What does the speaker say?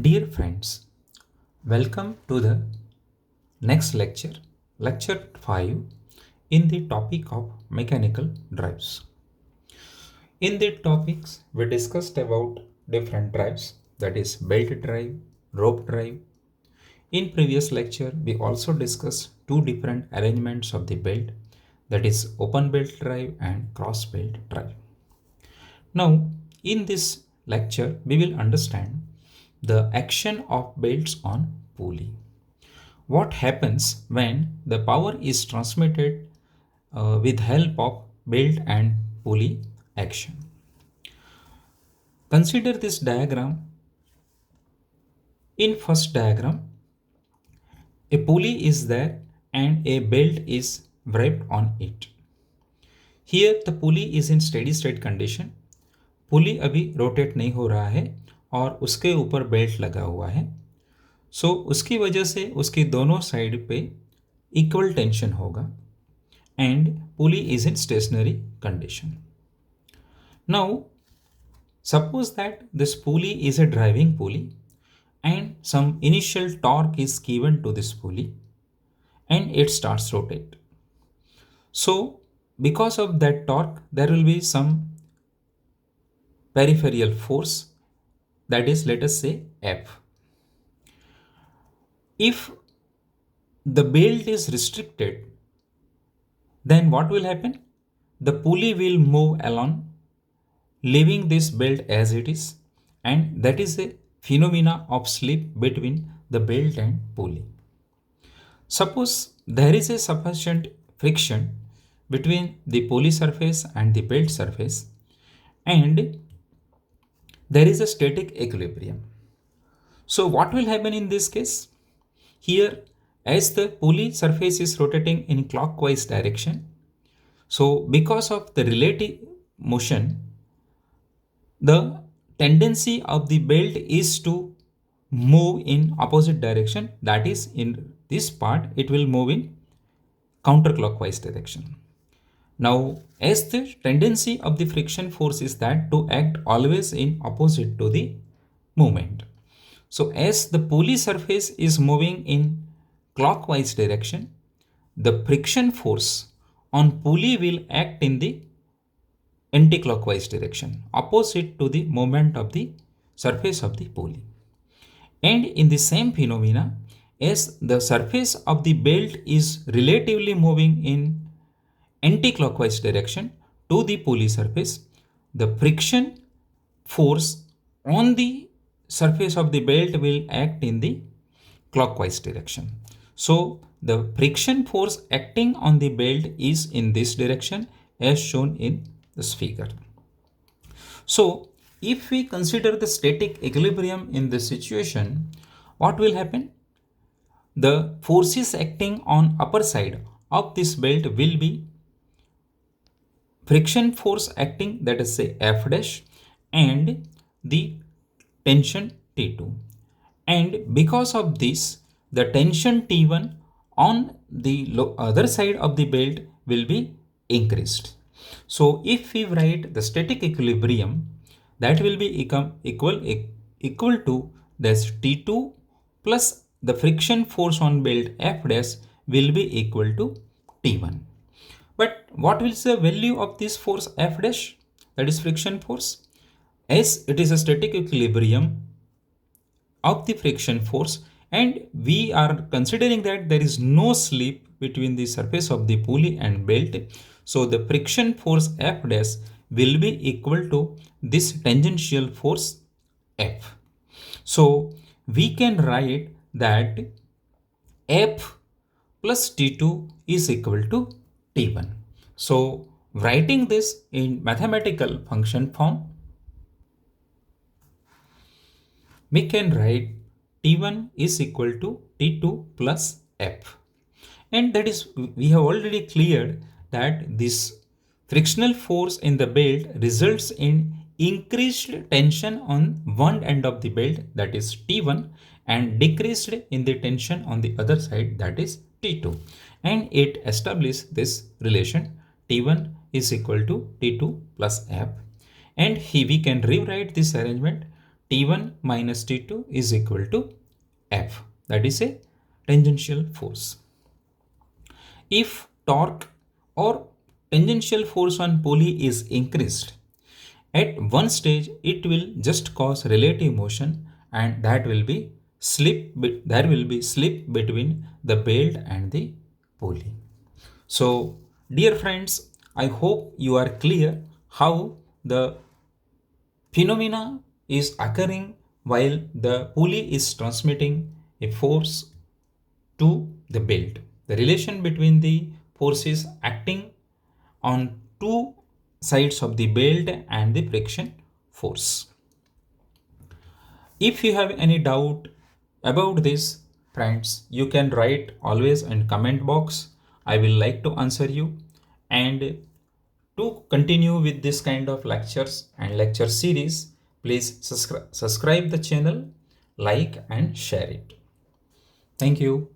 Dear friends, welcome to the next lecture, lecture 5, in the topic of mechanical drives. In the topics, we discussed about different drives, that is belt drive, rope drive. In previous lecture, we also discussed two different arrangements of the belt, that is open belt drive and cross belt drive. Now, in this lecture, we will understand the action of belts on pulley. What happens when the power is transmitted with help of belt and pulley action? Consider this diagram. In first diagram, a pulley is there and a belt is wrapped on it. Here the pulley is in steady state condition. पुली अभी rotate नहीं हो रहा है और उसके ऊपर belt लगा हुआ है. सो उसकी वजह से उसकी दोनों साइड पे इक्वल टेंशन होगा and pulley is in stationary condition. Now suppose that this pulley is a driving pulley and some initial torque is given to this pulley and it starts rotate. So because of that torque there will be some peripheral force, that is, let us say F. If the belt is restricted, then what will happen? The pulley will move along leaving this belt as it is, and that is a phenomena of slip between the belt and pulley. Suppose there is a sufficient friction between the pulley surface and the belt surface and there is a static equilibrium. So what will happen in this case? Here, as the pulley surface is rotating in clockwise direction, so because of the relative motion, the tendency of the belt is to move in opposite direction, that is, in this part it will move in counterclockwise direction. Now, as the tendency of the friction force is that to act always in opposite to the movement. So as the pulley surface is moving in clockwise direction, the friction force on pulley will act in the anti-clockwise direction, opposite to the movement of the surface of the pulley. And in the same phenomena, as the surface of the belt is relatively moving in anti-clockwise direction to the pulley surface, the friction force on the surface of the belt will act in the clockwise direction. So the friction force acting on the belt is in this direction as shown in this figure. So if we consider the static equilibrium in this situation, what will happen? The forces acting on upper side of this belt will be friction force acting, that is say F dash, and the tension T2. And because of this, the tension T1 on the other side of the belt will be increased. So if we write the static equilibrium, that will be equal to this T2 plus the friction force on belt F dash will be equal to T1. But what will be the value of this force F dash, that is friction force? As it is a static equilibrium of the friction force and we are considering that there is no slip between the surface of the pulley and belt, so the friction force F dash will be equal to this tangential force F. So we can write that F plus T2 is equal to T1. So writing this in mathematical function form, we can write T1 is equal to T2 plus F. And that is, we have already cleared that this frictional force in the belt results in increased tension on one end of the belt, that is T1, and decreased in the tension on the other side, that is T2. And it establishes this relation T1 is equal to T2 plus F. And here we can rewrite this arrangement T1 minus T2 is equal to F. That is a tangential force. If torque or tangential force on pulley is increased, at one stage it will just cause relative motion, and that will be there will be slip between the belt and the pulley. So dear friends, I hope you are clear how the phenomena is occurring while the pulley is transmitting a force to the belt. The relation between the forces acting on two sides of the belt and the friction force. If you have any doubt about this, friends, you can write always in comment box. I will like to answer you. And to continue with this kind of lectures and lecture series, please subscribe the channel, like and share it. Thank you.